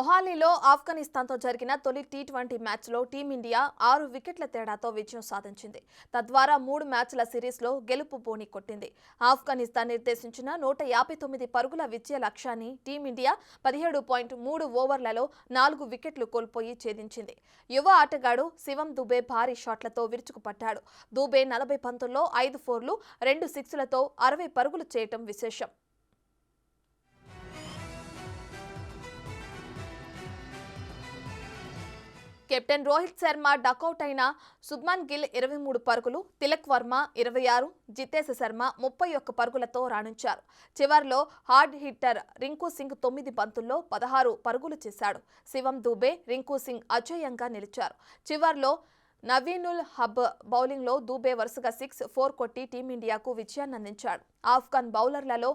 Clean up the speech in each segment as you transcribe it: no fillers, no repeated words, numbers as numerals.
మొహాలీలో ఆఫ్ఘనిస్తాన్తో జరిగిన తొలి టీ20 మ్యాచ్లో టీమిండియా 6 వికెట్ల తేడాతో విజయం సాధించింది. తద్వారా 3 మ్యాచ్ల సిరీస్లో గెలుపు బోణి కొట్టింది. ఆఫ్ఘనిస్తాన్ నిర్దేశించిన 159 పరుగుల విజయ లక్ష్యాన్ని టీమిండియా 17.3 ఓవర్లలో 4 వికెట్లు కోల్పోయి ఛేదించింది. యువ ఆటగాడు శివం దుబే భారీ షాట్లతో విరుచుకుపడ్డాడు. దుబే 40 బంతుల్లో 5 ఫోర్లు, 2 సిక్స్లతో 60 పరుగులు చేయటం విశేషం. కెప్టెన్ రోహిత్ శర్మ డకౌట్ అయిన శుభ్మన్ గిల్ 23 పరుగులు, తిలక్ వర్మ 26, జితేష్ శర్మ 31 పరుగులతో రాణించారు. చివర్లో హార్డ్ హిట్టర్ రింకు సింగ్ 9 బంతుల్లో 16 పరుగులు చేశాడు. శివం దుబే, రింకు సింగ్ అజేయంగా నిలిచారు. చివర్లో నవీనుల్ హబ్ బౌలింగ్లో దుబే వరుసగా 6, 4 కొట్టి టీమిండియాకు విజయాన్ని అందించాడు. ఆఫ్ఘన్ బౌలర్లలో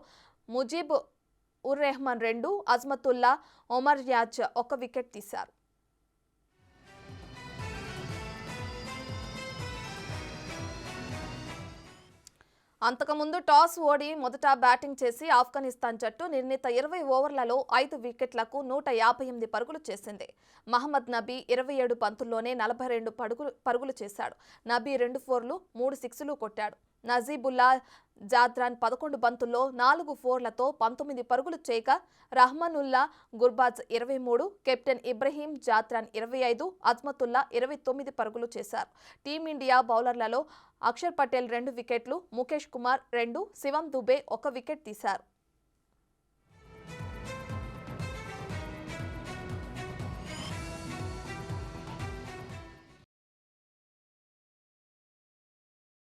ముజీబ్ ఉర్ రెహమాన్ 2, అజ్మతుల్లా ఒమర్యాజ్ 1 వికెట్ తీశారు. అంతకుముందు టాస్ ఓడి మొదట బ్యాటింగ్ చేసి ఆఫ్ఘనిస్తాన్ జట్టు నిర్ణీత 20 ఓవర్లలో 5 వికెట్లకు 158 పరుగులు చేసింది. మహమ్మద్ నబీ 27 బంతుల్లోనే 42 పరుగులు చేశాడు. నబీ 2 ఫోర్లు, 3 సిక్స్లు కొట్టాడు. నజీబుల్లా జాద్రాన్ 11 బంతుల్లో 4 ఫోర్లతో 19 పరుగులు చేయగా రహమానుల్లా గుర్బాజ్ 23, కెప్టెన్ ఇబ్రహీం జాద్రాన్ 25, అజ్మతుల్లా 29 పరుగులు చేశారు. టీమిండియా బౌలర్లలో అక్షర్ పటేల్ 2 వికెట్లు, ముఖేష్ కుమార్ 2, శివం దుబే 1 వికెట్ తీశారు.